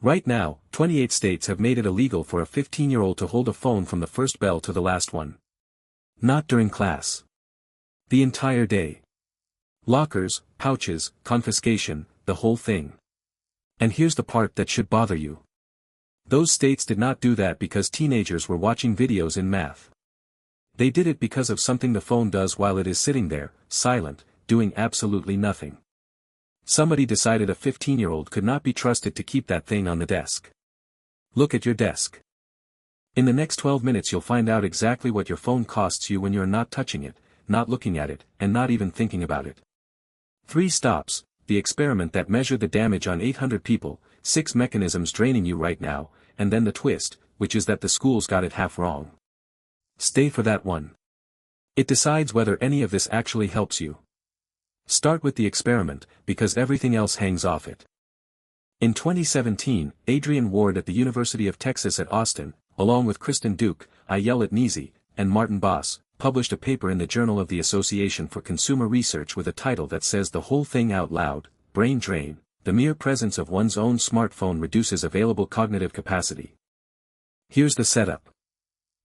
Right now, 28 states have made it illegal for a 15-year-old to hold a phone from the first bell to the last one. Not during class. The entire day. Lockers, pouches, confiscation, the whole thing. And here's the part that should bother you. Those states did not do that because teenagers were watching videos in math. They did it because of something the phone does while it is sitting there, silent, doing absolutely nothing. Somebody decided a 15-year-old could not be trusted to keep that thing on the desk. Look at your desk. In the next 12 minutes you'll find out exactly what your phone costs you when you're not touching it, not looking at it, and not even thinking about it. 3 stops, the experiment that measured the damage on 800 people, 6 mechanisms draining you right now, and then the twist, which is that the schools got it half wrong. Stay for that one. It decides whether any of this actually helps you. Start with the experiment, because everything else hangs off it. In 2017, Adrian Ward at the University of Texas at Austin, along with Kristen Duke, Ayelet Nizi, and Martin Boss, published a paper in the Journal of the Association for Consumer Research with a title that says the whole thing out loud, Brain Drain, the mere presence of one's own smartphone reduces available cognitive capacity. Here's the setup.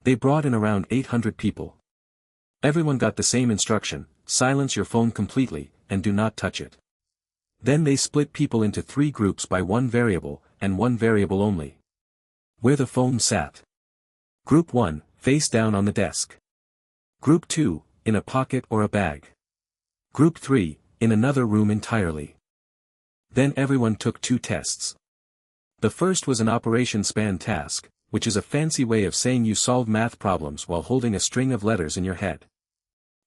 They brought in around 800 people. Everyone got the same instruction: silence your phone completely, and do not touch it. Then they split people into 3 groups by one variable, and one variable only. Where the phone sat. Group 1, face down on the desk. Group 2, in a pocket or a bag. Group 3, in another room entirely. Then everyone took 2 tests. The first was an operation span task, which is a fancy way of saying you solve math problems while holding a string of letters in your head.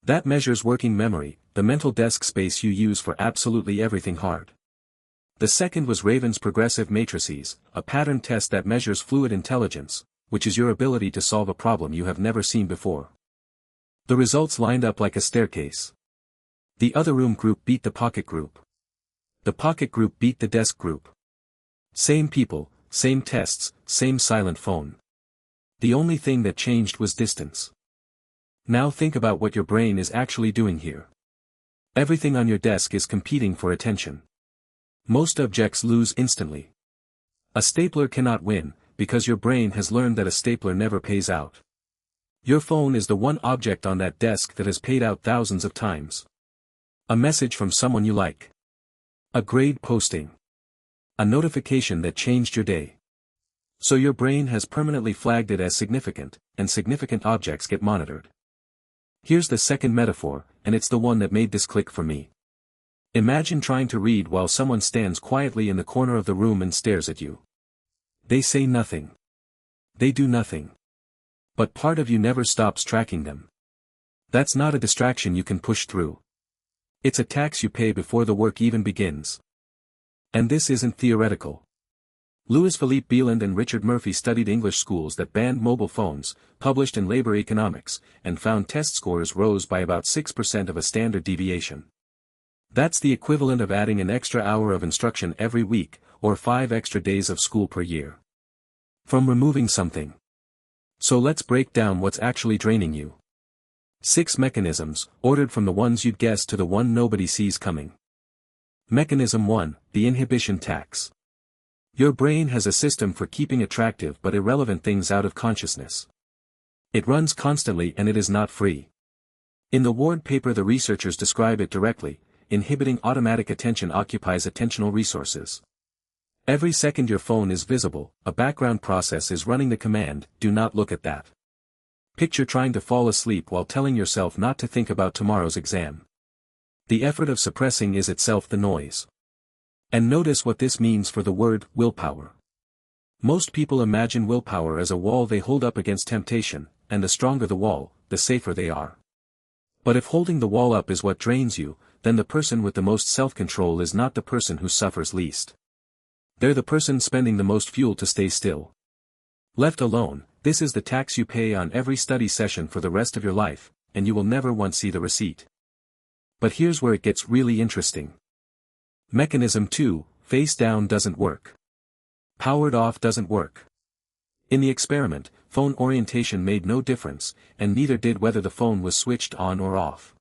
That measures working memory, the mental desk space you use for absolutely everything hard. The second was Raven's progressive matrices, a pattern test that measures fluid intelligence, which is your ability to solve a problem you have never seen before. The results lined up like a staircase. The other room group beat the pocket group. The pocket group beat the desk group. Same people, same tests, same silent phone. The only thing that changed was distance. Now think about what your brain is actually doing here. Everything on your desk is competing for attention. Most objects lose instantly. A stapler cannot win, because your brain has learned that a stapler never pays out. Your phone is the one object on that desk that has paid out thousands of times. A message from someone you like. A grade posting. A notification that changed your day. So your brain has permanently flagged it as significant, and significant objects get monitored. Here's the second metaphor, and it's the one that made this click for me. Imagine trying to read while someone stands quietly in the corner of the room and stares at you. They say nothing. They do nothing. But part of you never stops tracking them. That's not a distraction you can push through. It's a tax you pay before the work even begins. And this isn't theoretical. Louis-Philippe Bieland and Richard Murphy studied English schools that banned mobile phones, published in Labor Economics, and found test scores rose by about 6% of a standard deviation. That's the equivalent of adding an extra hour of instruction every week, or 5 extra days of school per year. From removing something. So let's break down what's actually draining you. 6 mechanisms, ordered from the ones you'd guess to the one nobody sees coming. Mechanism 1, the inhibition tax. Your brain has a system for keeping attractive but irrelevant things out of consciousness. It runs constantly and it is not free. In the Ward paper the researchers describe it directly: inhibiting automatic attention occupies attentional resources. Every second your phone is visible, a background process is running the command, do not look at that. Picture trying to fall asleep while telling yourself not to think about tomorrow's exam. The effort of suppressing is itself the noise. And notice what this means for the word willpower. Most people imagine willpower as a wall they hold up against temptation, and the stronger the wall, the safer they are. But if holding the wall up is what drains you, then the person with the most self-control is not the person who suffers least. They're the person spending the most fuel to stay still. Left alone, this is the tax you pay on every study session for the rest of your life, and you will never once see the receipt. But here's where it gets really interesting. Mechanism 2, face down doesn't work. Powered off doesn't work. In the experiment, phone orientation made no difference, and neither did whether the phone was switched on or off.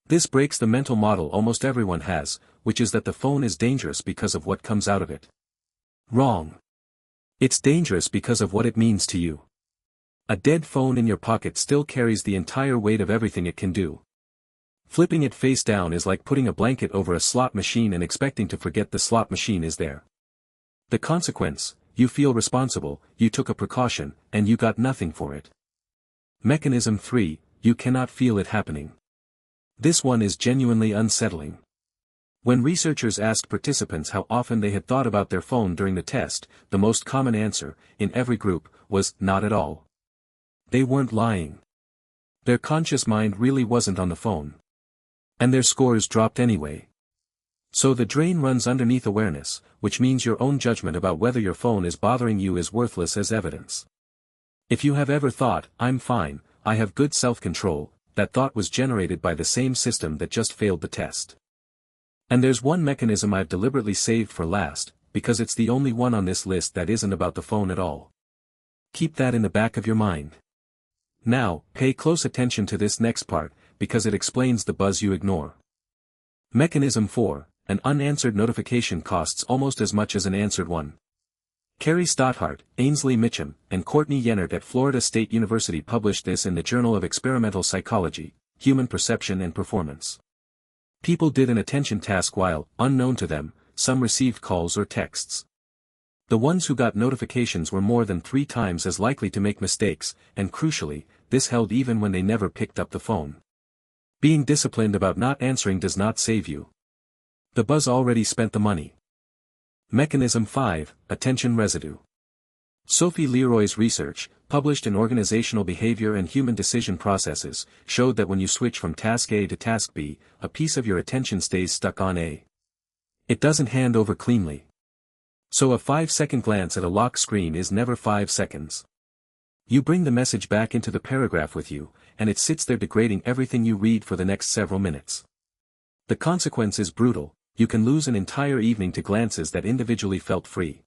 This breaks the mental model almost everyone has, which is that the phone is dangerous because of what comes out of it. Wrong. It's dangerous because of what it means to you. A dead phone in your pocket still carries the entire weight of everything it can do. Flipping it face down is like putting a blanket over a slot machine and expecting to forget the slot machine is there. The consequence, you feel responsible, you took a precaution, and you got nothing for it. Mechanism 3, you cannot feel it happening. This one is genuinely unsettling. When researchers asked participants how often they had thought about their phone during the test, the most common answer, in every group, was, not at all. They weren't lying. Their conscious mind really wasn't on the phone. And their scores dropped anyway. So the drain runs underneath awareness, which means your own judgment about whether your phone is bothering you is worthless as evidence. If you have ever thought, I'm fine, I have good self-control, that thought was generated by the same system that just failed the test. And there's one mechanism I've deliberately saved for last, because it's the only one on this list that isn't about the phone at all. Keep that in the back of your mind. Now, pay close attention to this next part, because it explains the buzz you ignore. Mechanism 4, an unanswered notification costs almost as much as an answered one. Carrie Stotthart, Ainsley Mitchum, and Courtney Yennert at Florida State University published this in the Journal of Experimental Psychology, Human Perception and Performance. People did an attention task while, unknown to them, some received calls or texts. The ones who got notifications were more than 3 times as likely to make mistakes, and crucially, this held even when they never picked up the phone. Being disciplined about not answering does not save you. The buzz already spent the money. Mechanism 5, attention residue. Sophie Leroy's research, published in Organizational Behavior and Human Decision Processes, showed that when you switch from task A to task B, a piece of your attention stays stuck on A. It doesn't hand over cleanly. So a 5-second glance at a lock screen is never 5 seconds. You bring the message back into the paragraph with you, and it sits there degrading everything you read for the next several minutes. The consequence is brutal, you can lose an entire evening to glances that individually felt free.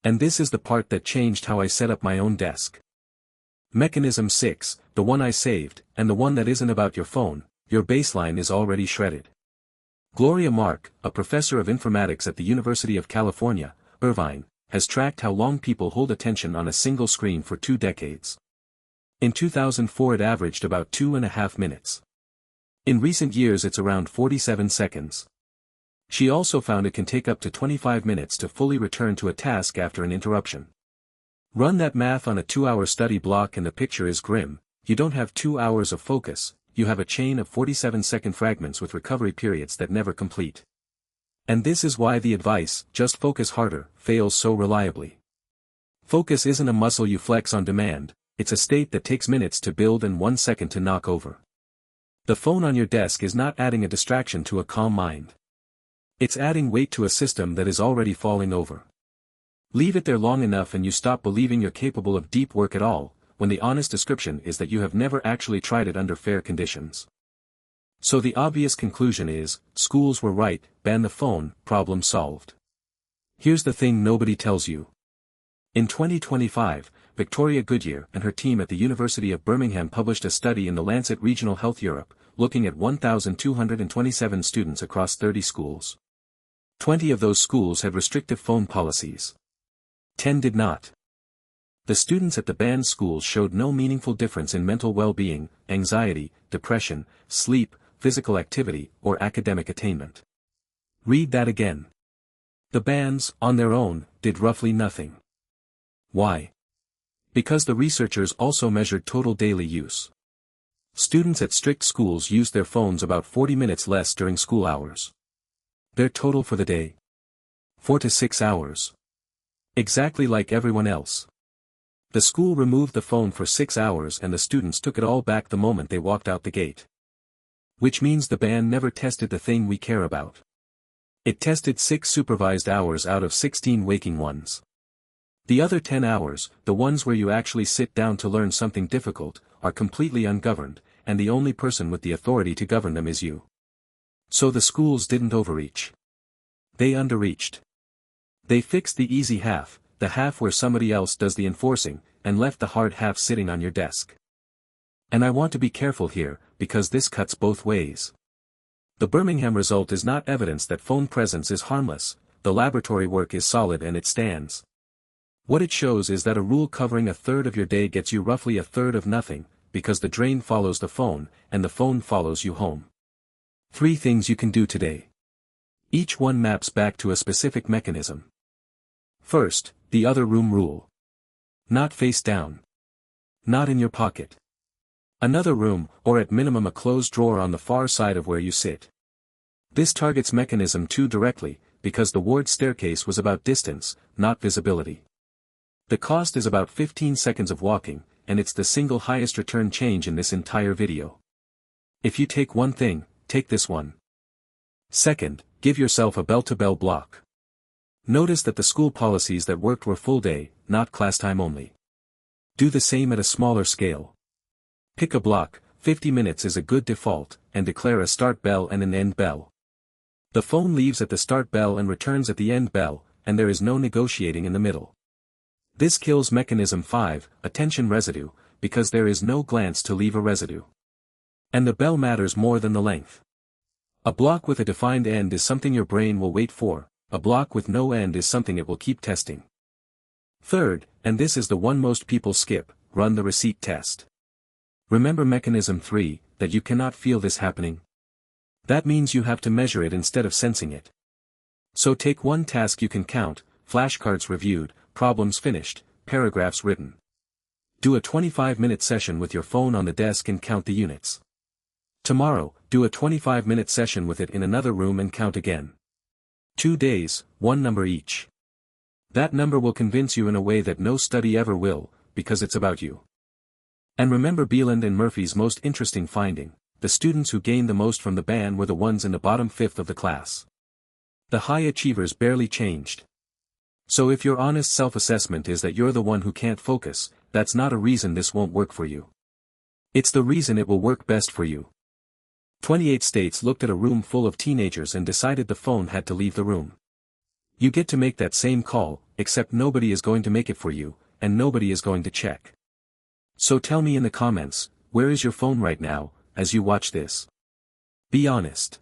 And this is the part that changed how I set up my own desk. Mechanism 6, the one I saved, and the one that isn't about your phone, your baseline is already shredded. Gloria Mark, a professor of informatics at the University of California, Irvine, has tracked how long people hold attention on a single screen for 2 decades. In 2004 it averaged about 2.5 minutes. In recent years it's around 47 seconds. She also found it can take up to 25 minutes to fully return to a task after an interruption. Run that math on a 2-hour study block and the picture is grim. You don't have 2 hours of focus, you have a chain of 47-second fragments with recovery periods that never complete. And this is why the advice, just focus harder, fails so reliably. Focus isn't a muscle you flex on demand, it's a state that takes minutes to build and 1 second to knock over. The phone on your desk is not adding a distraction to a calm mind. It's adding weight to a system that is already falling over. Leave it there long enough and you stop believing you're capable of deep work at all, when the honest description is that you have never actually tried it under fair conditions. So the obvious conclusion is, schools were right, ban the phone, problem solved. Here's the thing nobody tells you. In 2025, Victoria Goodyear and her team at the University of Birmingham published a study in the Lancet Regional Health Europe, looking at 1,227 students across 30 schools. 20 of those schools had restrictive phone policies. 10 did not. The students at the banned schools showed no meaningful difference in mental well-being, anxiety, depression, sleep, physical activity, or academic attainment. Read that again. The bans, on their own, did roughly nothing. Why? Because the researchers also measured total daily use. Students at strict schools used their phones about 40 minutes less during school hours. Their total for the day? 4 to 6 hours. Exactly like everyone else. The school removed the phone for 6 hours and the students took it all back the moment they walked out the gate. Which means the ban never tested the thing we care about. It tested 6 supervised hours out of 16 waking ones. The other 10 hours, the ones where you actually sit down to learn something difficult, are completely ungoverned, and the only person with the authority to govern them is you. So the schools didn't overreach. They underreached. They fixed the easy half, the half where somebody else does the enforcing, and left the hard half sitting on your desk. And I want to be careful here, because this cuts both ways. The Birmingham result is not evidence that phone presence is harmless, the laboratory work is solid and it stands. What it shows is that a rule covering a third of your day gets you roughly a third of nothing, because the drain follows the phone, and the phone follows you home. 3 things you can do today. Each one maps back to a specific mechanism. First, the other room rule. Not face down. Not in your pocket. Another room, or at minimum a closed drawer on the far side of where you sit. This targets mechanism 2 directly, because the Ward staircase was about distance, not visibility. The cost is about 15 seconds of walking, and it's the single highest return change in this entire video. If you take one thing, take this one. Second, give yourself a bell-to-bell block. Notice that the school policies that worked were full day, not class time only. Do the same at a smaller scale. Pick a block, 50 minutes is a good default, and declare a start bell and an end bell. The phone leaves at the start bell and returns at the end bell, and there is no negotiating in the middle. This kills mechanism 5, attention residue, because there is no glance to leave a residue. And the bell matters more than the length. A block with a defined end is something your brain will wait for, a block with no end is something it will keep testing. Third, and this is the one most people skip, run the receipt test. Remember mechanism 3, that you cannot feel this happening? That means you have to measure it instead of sensing it. So take one task you can count, flashcards reviewed, problems finished, paragraphs written. Do a 25-minute session with your phone on the desk and count the units. Tomorrow, do a 25-minute session with it in another room and count again. 2 days, 1 number each. That number will convince you in a way that no study ever will, because it's about you. And remember Beeland and Murphy's most interesting finding, the students who gained the most from the ban were the ones in the bottom fifth of the class. The high achievers barely changed. So if your honest self-assessment is that you're the one who can't focus, that's not a reason this won't work for you. It's the reason it will work best for you. 28 states looked at a room full of teenagers and decided the phone had to leave the room. You get to make that same call, except nobody is going to make it for you, and nobody is going to check. So tell me in the comments, where is your phone right now, as you watch this? Be honest.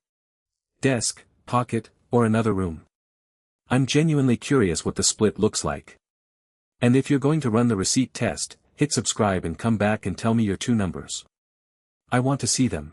Desk, pocket, or another room? I'm genuinely curious what the split looks like. And if you're going to run the receipt test, hit subscribe and come back and tell me your 2 numbers. I want to see them.